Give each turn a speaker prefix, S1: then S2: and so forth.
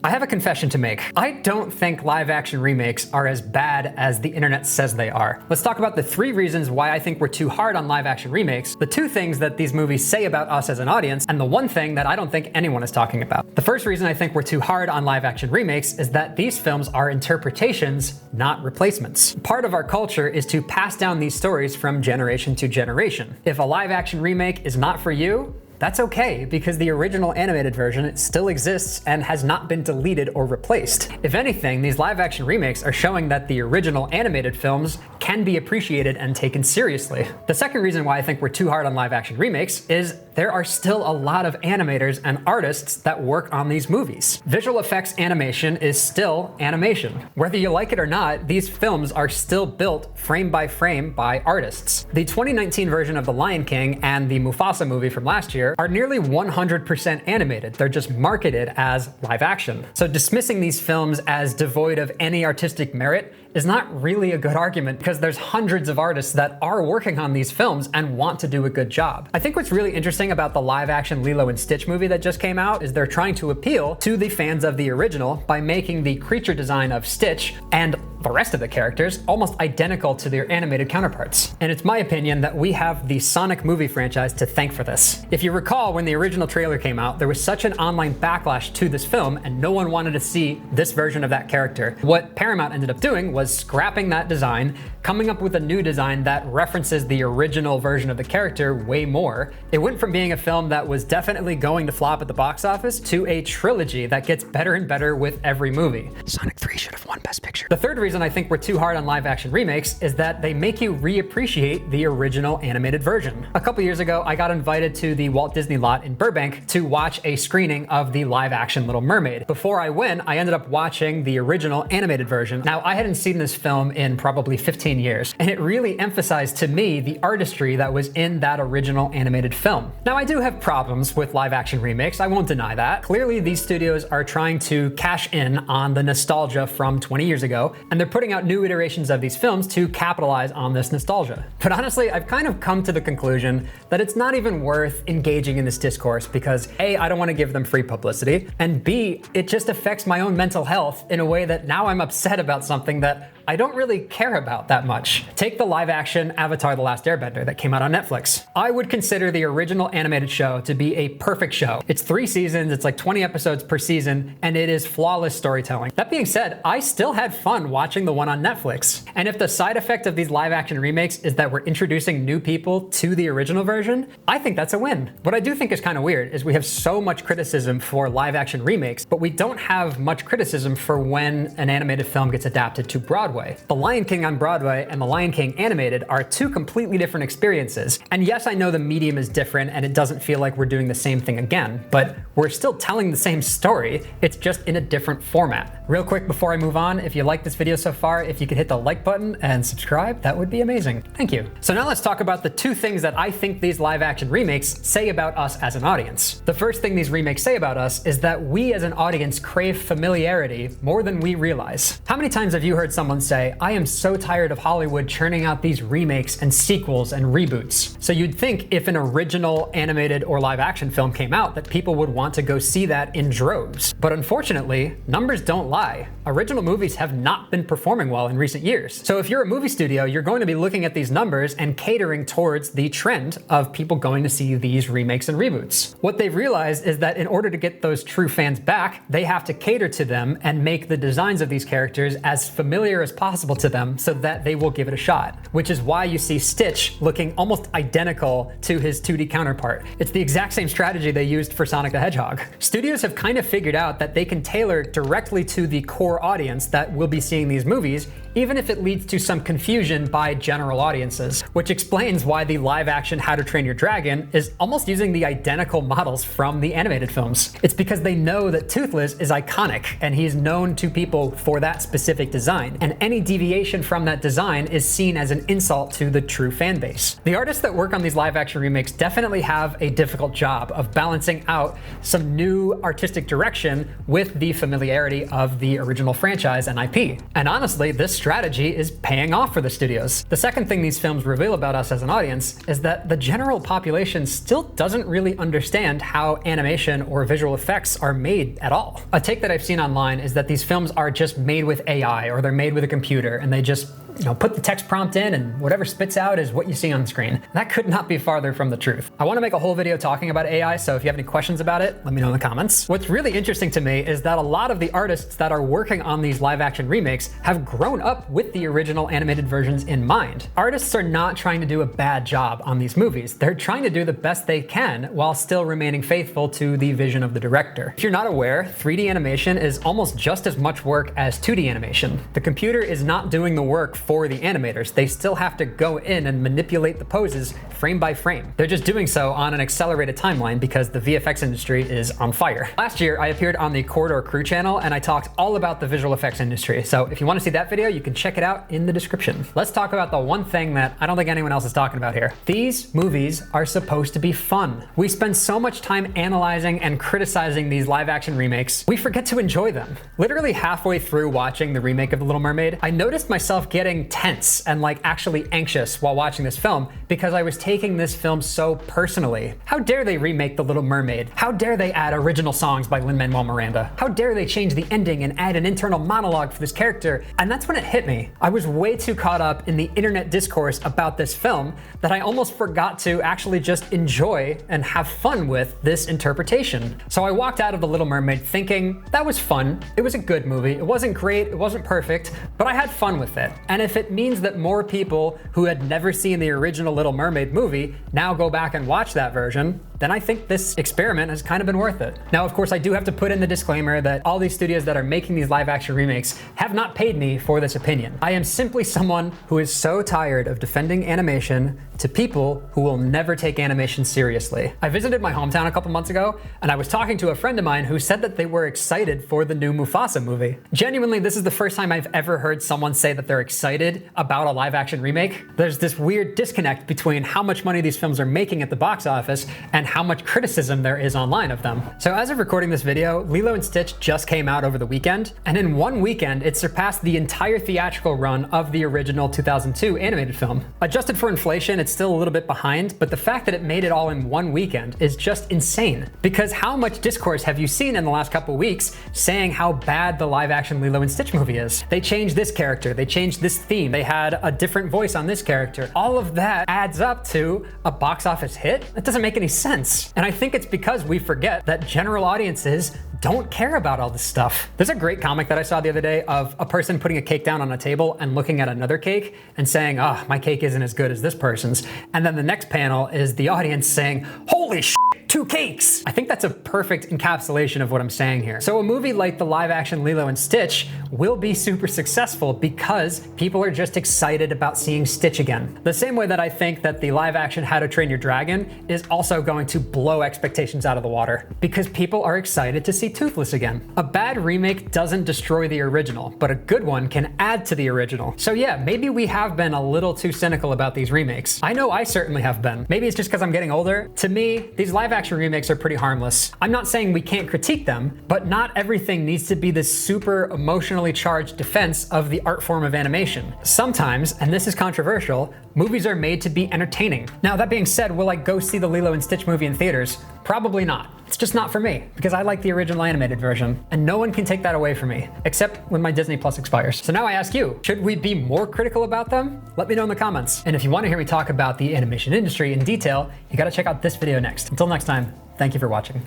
S1: I have a confession to make. I don't think live-action remakes are as bad as the internet says they are. Let's talk about the 3 reasons why I think we're too hard on live-action remakes, the 2 things that these movies say about us as an audience, and the 1 thing that I don't think anyone is talking about. The first reason I think we're too hard on live-action remakes is that these films are interpretations, not replacements. Part of our culture is to pass down these stories from generation to generation. If a live-action remake is not for you, that's okay, because the original animated version still exists and has not been deleted or replaced. If anything, these live-action remakes are showing that the original animated films can be appreciated and taken seriously. The second reason why I think we're too hard on live-action remakes is there are still a lot of animators and artists that work on these movies. Visual effects animation is still animation. Whether you like it or not, these films are still built frame by artists. The 2019 version of The Lion King and the Mufasa movie from last year are nearly 100% animated. They're just marketed as live action. So dismissing these films as devoid of any artistic merit is not really a good argument, because there's hundreds of artists that are working on these films and want to do a good job. I think what's really interesting about the live action Lilo and Stitch movie that just came out is they're trying to appeal to the fans of the original by making the creature design of Stitch and the rest of the characters almost identical to their animated counterparts. And it's my opinion that we have the Sonic movie franchise to thank for this. If you recall, when the original trailer came out, there was such an online backlash to this film and no one wanted to see this version of that character. What Paramount ended up doing was scrapping that design, coming up with a new design that references the original version of the character way more. It went from being a film that was definitely going to flop at the box office to a trilogy that gets better and better with every movie. Sonic 3 should have won Best Picture. The third reason I think we're too hard on live action remakes is that they make you reappreciate the original animated version. A couple years ago, I got invited to the Walt Disney lot in Burbank to watch a screening of the live action Little Mermaid. Before I went, I ended up watching the original animated version. Now, I hadn't seen this film in probably 15 years, and it really emphasized to me the artistry that was in that original animated film. Now, I do have problems with live action remakes, I won't deny that. Clearly, these studios are trying to cash in on the nostalgia from 20 years ago, and they're putting out new iterations of these films to capitalize on this nostalgia. But honestly, I've kind of come to the conclusion that it's not even worth engaging in this discourse because A, I don't want to give them free publicity, and B, it just affects my own mental health in a way that now I'm upset about something that I don't really care about that much. Take the live action Avatar: The Last Airbender that came out on Netflix. I would consider the original animated show to be a perfect show. It's 3 seasons, it's like 20 episodes per season, and it is flawless storytelling. That being said, I still had fun watching the one on Netflix. And if the side effect of these live action remakes is that we're introducing new people to the original version, I think that's a win. What I do think is kind of weird is we have so much criticism for live action remakes, but we don't have much criticism for when an animated film gets adapted to Broadway. The Lion King on Broadway and The Lion King animated are 2 completely different experiences. And yes, I know the medium is different and it doesn't feel like we're doing the same thing again, but we're still telling the same story. It's just in a different format. Real quick before I move on, if you like this video so far, if you could hit the like button and subscribe, that would be amazing. Thank you. So now let's talk about the 2 things that I think these live action remakes say about us as an audience. The first thing these remakes say about us is that we as an audience crave familiarity more than we realize. How many times have you heard someone say, I am so tired of Hollywood churning out these remakes and sequels and reboots? So you'd think if an original animated or live action film came out that people would want to go see that in droves. But unfortunately, numbers don't lie. Original movies have not been performing well in recent years. So if you're a movie studio, you're going to be looking at these numbers and catering towards the trend of people going to see these remakes and reboots. What they've realized is that in order to get those true fans back, they have to cater to them and make the designs of these characters as familiar as possible to them so that they will give it a shot. Which is why you see Stitch looking almost identical to his 2D counterpart. It's the exact same strategy they used for Sonic the Hedgehog. Studios have kind of figured out that they can tailor directly to the core audience that will be seeing these movies, even if it leads to some confusion by general audiences, which explains why the live action How to Train Your Dragon is almost using the identical models from the animated films. It's because they know that Toothless is iconic and he's known to people for that specific design, and any deviation from that design is seen as an insult to the true fan base. The artists that work on these live action remakes definitely have a difficult job of balancing out some new artistic direction with the familiarity of the original franchise and IP. And honestly, this strategy is paying off for the studios. The second thing these films reveal about us as an audience is that the general population still doesn't really understand how animation or visual effects are made at all. A take that I've seen online is that these films are just made with AI, or they're made with a computer, and they just put the text prompt in and whatever spits out is what you see on screen. That could not be farther from the truth. I want to make a whole video talking about AI, so if you have any questions about it, let me know in the comments. What's really interesting to me is that a lot of the artists that are working on these live action remakes have grown up with the original animated versions in mind. Artists are not trying to do a bad job on these movies. They're trying to do the best they can while still remaining faithful to the vision of the director. If you're not aware, 3D animation is almost just as much work as 2D animation. The computer is not doing the work for the animators. They still have to go in and manipulate the poses frame by frame. They're just doing so on an accelerated timeline because the VFX industry is on fire. Last year, I appeared on the Corridor Crew channel and I talked all about the visual effects industry. So if you want to see that video, you can check it out in the description. Let's talk about the one thing that I don't think anyone else is talking about here. These movies are supposed to be fun. We spend so much time analyzing and criticizing these live action remakes, we forget to enjoy them. Literally halfway through watching the remake of The Little Mermaid, I noticed myself getting tense and actually anxious while watching this film because I was taking this film so personally. How dare they remake The Little Mermaid? How dare they add original songs by Lin-Manuel Miranda? How dare they change the ending and add an internal monologue for this character? And that's when it hit me. I was way too caught up in the internet discourse about this film that I almost forgot to actually just enjoy and have fun with this interpretation. So I walked out of The Little Mermaid thinking that was fun. It was a good movie. It wasn't great. It wasn't perfect, but I had fun with it. And if it means that more people who had never seen the original Little Mermaid movie now go back and watch that version, then I think this experiment has kind of been worth it. Now, of course, I do have to put in the disclaimer that all these studios that are making these live action remakes have not paid me for this opinion. I am simply someone who is so tired of defending animation to people who will never take animation seriously. I visited my hometown a couple months ago, and I was talking to a friend of mine who said that they were excited for the new Mufasa movie. Genuinely, this is the first time I've ever heard someone say that they're excited about a live action remake. There's this weird disconnect between how much money these films are making at the box office and how much criticism there is online of them. So as of recording this video, Lilo & Stitch just came out over the weekend, and in one weekend, it surpassed the entire theatrical run of the original 2002 animated film. Adjusted for inflation, it's still a little bit behind, but the fact that it made it all in one weekend is just insane. Because how much discourse have you seen in the last couple weeks saying how bad the live action Lilo & Stitch movie is? They changed this character, they changed this theme, they had a different voice on this character. All of that adds up to a box office hit? That doesn't make any sense. And I think it's because we forget that general audiences don't care about all this stuff. There's a great comic that I saw the other day of a person putting a cake down on a table and looking at another cake and saying, oh, my cake isn't as good as this person's. And then the next panel is the audience saying, holy shit, 2 cakes. I think that's a perfect encapsulation of what I'm saying here. So a movie like the live action Lilo & Stitch will be super successful because people are just excited about seeing Stitch again. The same way that I think that the live action How to Train Your Dragon is also going to blow expectations out of the water because people are excited to see Toothless again. A bad remake doesn't destroy the original, but a good one can add to the original. So yeah, maybe we have been a little too cynical about these remakes. I know I certainly have been. Maybe it's just because I'm getting older. To me, these live action remakes are pretty harmless. I'm not saying we can't critique them, but not everything needs to be this super emotionally charged defense of the art form of animation. Sometimes, and this is controversial, movies are made to be entertaining. Now, that being said, will I go see the Lilo & Stitch movie in theaters? Probably not. It's just not for me, because I like the original animated version, and no one can take that away from me, except when my Disney Plus expires. So now I ask you, should we be more critical about them? Let me know in the comments. And if you want to hear me talk about the animation industry in detail, you gotta check out this video next. Until next time, thank you for watching.